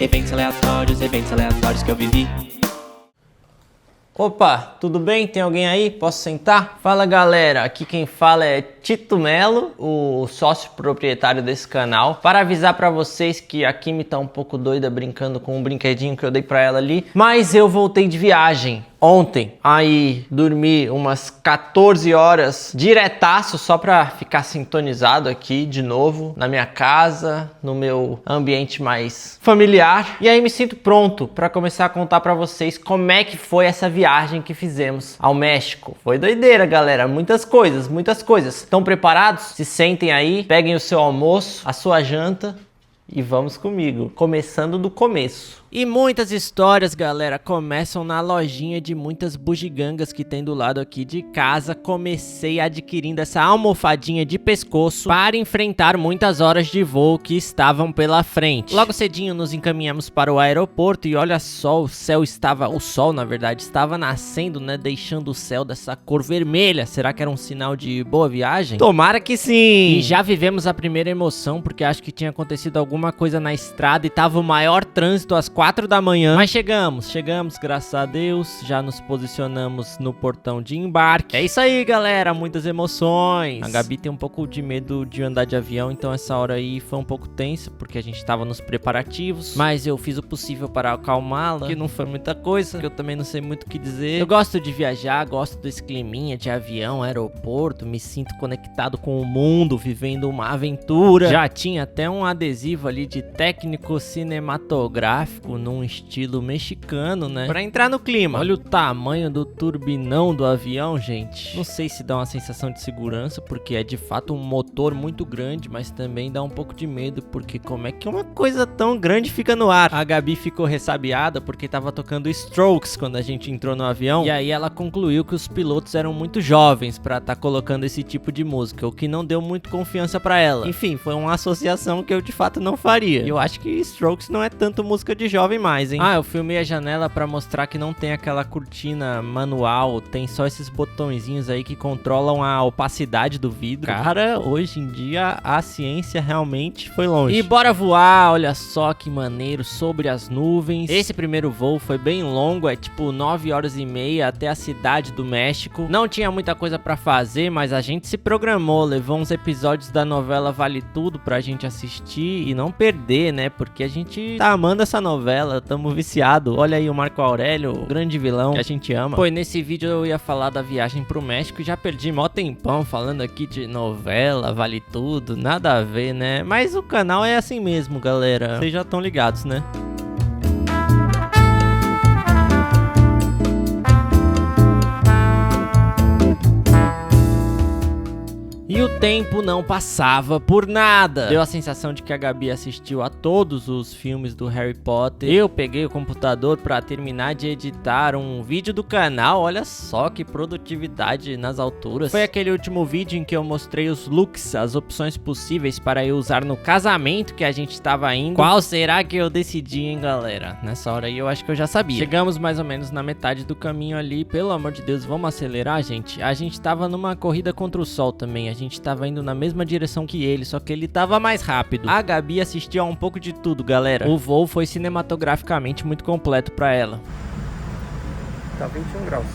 Eventos aleatórios que eu vivi. Opa, tudo bem? Tem alguém aí? Posso sentar? Fala galera, aqui quem fala é Tito Melo, o sócio proprietário desse canal. Para avisar para vocês que a Kimi tá um pouco doida brincando com um brinquedinho que eu dei para ela ali, mas eu voltei de viagem ontem, aí dormi umas 14 horas diretaço só pra ficar sintonizado aqui de novo na minha casa, no meu ambiente mais familiar. E aí me sinto pronto pra começar a contar pra vocês como é que foi essa viagem que fizemos ao México. Foi doideira, galera, muitas coisas, muitas coisas. Estão preparados? Se sentem aí, peguem o seu almoço, a sua janta e vamos comigo, começando do começo. E muitas histórias, galera, começam na lojinha de muitas bugigangas que tem do lado aqui de casa. Comecei adquirindo essa almofadinha de pescoço para enfrentar muitas horas de voo que estavam pela frente. Logo cedinho nos encaminhamos para o aeroporto e olha só, o sol na verdade estava nascendo, né, deixando o céu dessa cor vermelha. Será que era um sinal de boa viagem? Tomara que sim! E já vivemos a primeira emoção porque acho que tinha acontecido alguma coisa na estrada e tava o maior trânsito às 4 da manhã, mas chegamos, graças a Deus, já nos posicionamos no portão de embarque. É isso aí, galera, muitas emoções. A Gabi tem um pouco de medo de andar de avião, então essa hora aí foi um pouco tensa, porque a gente tava nos preparativos, mas eu fiz o possível para acalmá-la, que não foi muita coisa, que eu também não sei muito o que dizer. Eu gosto de viajar, gosto desse climinha de avião, aeroporto, me sinto conectado com o mundo, vivendo uma aventura. Já tinha até um adesivo ali de técnico cinematográfico, num estilo mexicano, né? Pra entrar no clima. Olha o tamanho do turbinão do avião, gente. Não sei se dá uma sensação de segurança, porque é de fato um motor muito grande, mas também dá um pouco de medo, porque como é que uma coisa tão grande fica no ar? A Gabi ficou ressabiada porque tava tocando Strokes quando a gente entrou no avião, e aí ela concluiu que os pilotos eram muito jovens pra tá colocando esse tipo de música, o que não deu muito confiança pra ela. Enfim, foi uma associação que eu de fato não faria. E eu acho que Strokes não é tanto música de jovem mais, hein? Ah, eu filmei a janela pra mostrar que não tem aquela cortina manual, tem só esses botõezinhos aí que controlam a opacidade do vidro. Cara, hoje em dia a ciência realmente foi longe. E bora voar, olha só que maneiro, sobre as nuvens. Esse primeiro voo foi bem longo, é tipo 9 horas e meia até a cidade do México. Não tinha muita coisa pra fazer, mas a gente se programou, levou uns episódios da novela Vale Tudo pra gente assistir e não perder, né? Porque a gente tá amando essa novela, tamo viciado. Olha aí o Marco Aurélio, o grande vilão que a gente ama. Pô, nesse vídeo eu ia falar da viagem pro México e já perdi mó tempão falando aqui de novela, Vale Tudo, nada a ver, né? Mas o canal é assim mesmo, galera. Vocês já estão ligados, né? E o tempo não passava por nada. Deu a sensação de que a Gabi assistiu a todos os filmes do Harry Potter. Eu peguei o computador pra terminar de editar um vídeo do canal. Olha só que produtividade nas alturas. Foi aquele último vídeo em que eu mostrei os looks, as opções possíveis para eu usar no casamento que a gente estava indo. Qual será que eu decidi, hein, galera? Nessa hora aí eu acho que eu já sabia. Chegamos mais ou menos na metade do caminho ali. Pelo amor de Deus, vamos acelerar, gente? A gente tava numa corrida contra o sol também. A gente tava indo na mesma direção que ele, só que ele tava mais rápido. A Gabi assistiu a um pouco de tudo, galera. O voo foi cinematograficamente muito completo pra ela. Tá 21 graus.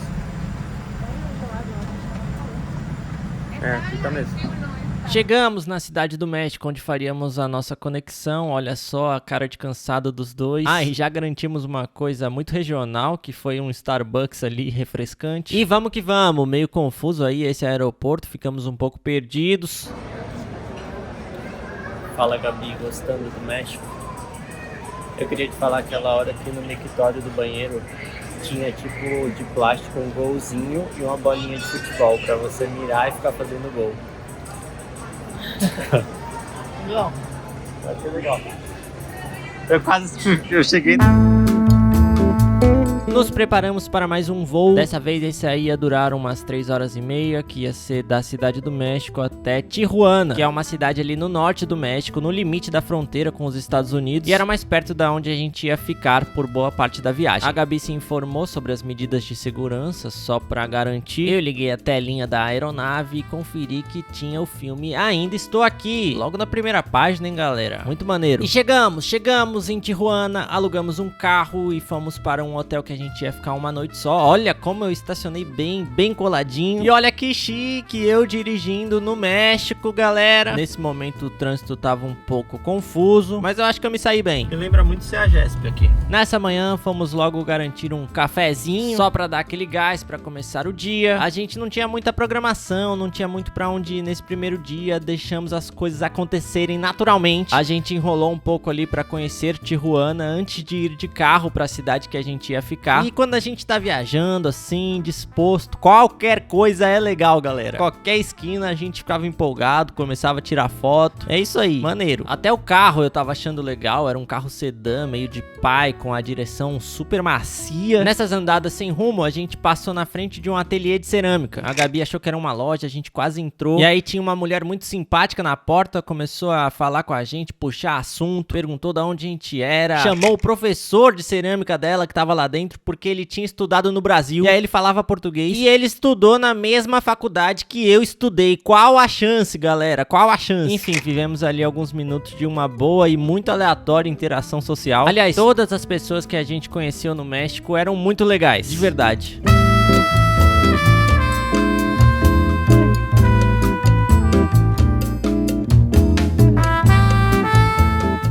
É, aqui tá mesmo. Chegamos na cidade do México, onde faríamos a nossa conexão. Olha só a cara de cansado dos dois. Ah, e já garantimos uma coisa muito regional, que foi um Starbucks ali refrescante. E vamos que vamos, meio confuso aí esse aeroporto, ficamos um pouco perdidos. Fala, Gabi, gostando do México? Eu queria te falar aquela hora que no mictório do banheiro tinha tipo de plástico um golzinho e uma bolinha de futebol pra você mirar e ficar fazendo gol. Legal. Vai ser legal. Eu cheguei. Nos preparamos para mais um voo. Dessa vez esse aí ia durar umas 3 horas e meia, que ia ser da cidade do México até Tijuana, que é uma cidade ali no norte do México, no limite da fronteira com os Estados Unidos, e era mais perto da onde a gente ia ficar por boa parte da viagem. A Gabi se informou sobre as medidas de segurança só pra garantir. Eu liguei a telinha da aeronave e conferi que tinha o filme Ainda Estou Aqui, logo na primeira página, hein, galera? Muito maneiro. E chegamos em Tijuana, alugamos um carro e fomos para um hotel que a gente ia ficar uma noite só. Olha como eu estacionei bem coladinho. E olha que chique, eu dirigindo no México, galera. Nesse momento o trânsito tava um pouco confuso, mas eu acho que eu me saí bem. Me lembra muito ser a Jéssica aqui. Nessa manhã fomos logo garantir um cafezinho, só pra dar aquele gás pra começar o dia. A gente não tinha muita programação, não tinha muito pra onde ir nesse primeiro dia, deixamos as coisas acontecerem naturalmente. A gente enrolou um pouco ali pra conhecer Tijuana antes de ir de carro pra cidade que a gente ia ficar. E quando a gente tá viajando assim, disposto, qualquer coisa é legal, galera. Qualquer esquina a gente ficava empolgado, começava a tirar foto. É isso aí, maneiro. Até o carro eu tava achando legal, era um carro sedã, meio de pai, com a direção super macia. Nessas andadas sem rumo, a gente passou na frente de um ateliê de cerâmica. A Gabi achou que era uma loja, a gente quase entrou. E aí tinha uma mulher muito simpática na porta, começou a falar com a gente, puxar assunto, perguntou de onde a gente era, chamou o professor de cerâmica dela que tava lá dentro, porque ele tinha estudado no Brasil, e aí ele falava português, e ele estudou na mesma faculdade que eu estudei. Qual a chance, galera? Qual a chance? Enfim, vivemos ali alguns minutos de uma boa e muito aleatória interação social. Aliás, todas as pessoas que a gente conheceu no México eram muito legais, de verdade.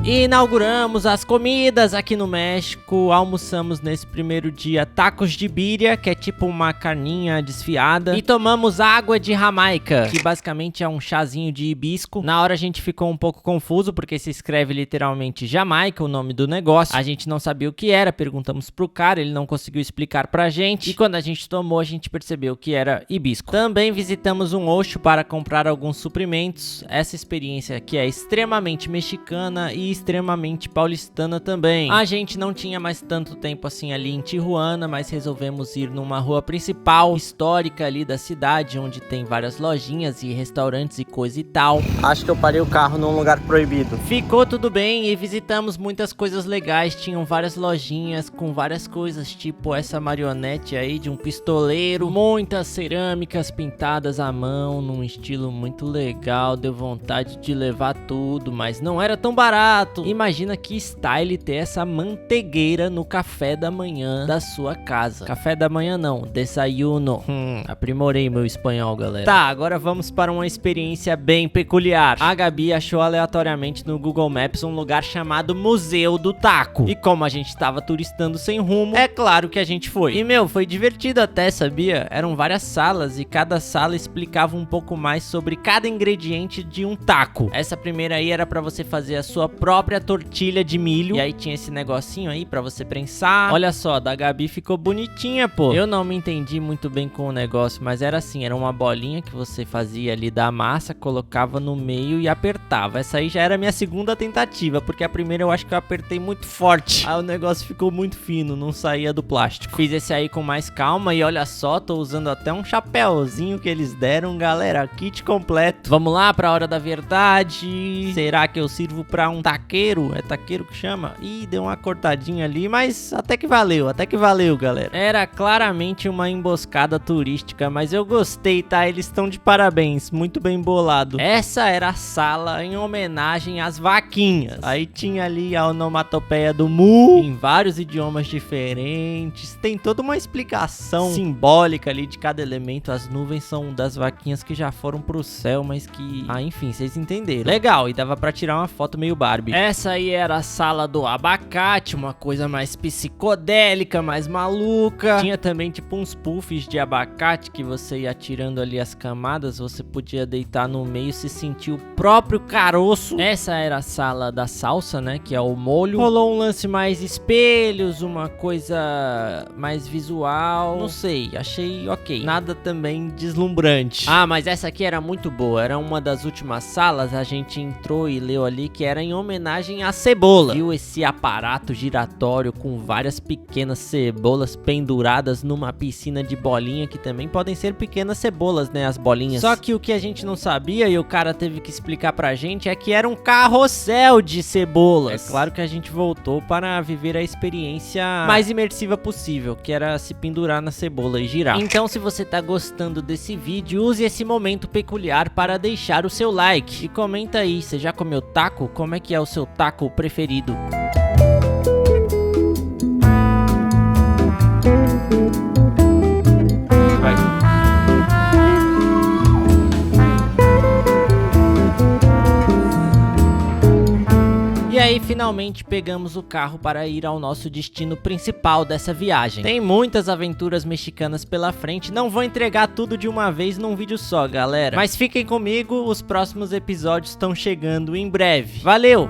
E inauguramos as comidas aqui no México. Almoçamos nesse primeiro dia tacos de birria, que é tipo uma carninha desfiada, e tomamos água de Jamaica, que basicamente é um chazinho de hibisco. Na hora a gente ficou um pouco confuso, porque se escreve literalmente Jamaica, o nome do negócio. A gente não sabia o que era, perguntamos pro cara, ele não conseguiu explicar pra gente, e quando a gente tomou, a gente percebeu que era hibisco. Também visitamos um Oxxo para comprar alguns suprimentos. Essa experiência aqui é extremamente mexicana e extremamente paulistana também. A gente não tinha mais tanto tempo assim ali em Tijuana, mas resolvemos ir numa rua principal, histórica ali da cidade, onde tem várias lojinhas e restaurantes e coisa e tal. Acho que eu parei o carro num lugar proibido. Ficou tudo bem e visitamos muitas coisas legais, tinham várias lojinhas com várias coisas, tipo essa marionete aí de um pistoleiro, muitas cerâmicas pintadas à mão, num estilo muito legal, deu vontade de levar tudo, mas não era tão barato. Imagina que style ter essa manteigueira no café da manhã da sua casa. Café da manhã não, desayuno. Aprimorei meu espanhol, galera. Tá, agora vamos para uma experiência bem peculiar. A Gabi achou aleatoriamente no Google Maps um lugar chamado Museu do Taco. E como a gente tava turistando sem rumo, é claro que a gente foi. E foi divertido até, sabia? Eram várias salas e cada sala explicava um pouco mais sobre cada ingrediente de um taco. Essa primeira aí era pra você fazer a sua própria tortilha de milho. E aí tinha esse negocinho aí pra você prensar. Olha só, da Gabi ficou bonitinha, pô. Eu não me entendi muito bem com o negócio, mas era assim, era uma bolinha que você fazia ali da massa, colocava no meio e apertava. Essa aí já era a minha segunda tentativa, porque a primeira eu acho que eu apertei muito forte. Aí o negócio ficou muito fino, não saía do plástico. Fiz esse aí com mais calma e olha só, tô usando até um chapéuzinho que eles deram, galera, kit completo. Vamos lá pra hora da verdade. Será que eu sirvo pra um taqueiro? É taqueiro que chama? Ih, deu uma cortadinha ali, mas até que valeu, galera. Era claramente uma emboscada turística, mas eu gostei, tá? Eles estão de parabéns, muito bem bolado. Essa era a sala em homenagem às vaquinhas. Aí tinha ali a onomatopeia do mu, em vários idiomas diferentes. Tem toda uma explicação simbólica ali de cada elemento. As nuvens são das vaquinhas que já foram pro céu, mas que... enfim, vocês entenderam. Legal, e dava pra tirar uma foto meio Barbie. Essa aí era a sala do abacate, uma coisa mais psicodélica, mais maluca. Tinha também tipo uns puffs de abacate que você ia tirando ali as camadas, você podia deitar no meio e se sentir o próprio caroço. Essa era a sala da salsa, né, que é o molho. Rolou um lance mais espelhos, uma coisa mais visual, não sei, achei ok. Nada também deslumbrante. Mas essa aqui era muito boa, era uma das últimas salas, a gente entrou e leu ali que era em homenagem homenagem à cebola. Viu esse aparato giratório com várias pequenas cebolas penduradas numa piscina de bolinha, que também podem ser pequenas cebolas, né, as bolinhas. Só que o que a gente não sabia e o cara teve que explicar pra gente é que era um carrossel de cebolas. É claro que a gente voltou para viver a experiência mais imersiva possível, que era se pendurar na cebola e girar. Então, se você tá gostando desse vídeo, use esse momento peculiar para deixar o seu like. E comenta aí, você já comeu taco? Como é que é o seu taco preferido? E aí, finalmente pegamos o carro para ir ao nosso destino principal dessa viagem. Tem muitas aventuras mexicanas pela frente, não vou entregar tudo de uma vez num vídeo só, galera. Mas fiquem comigo, os próximos episódios estão chegando em breve. Valeu!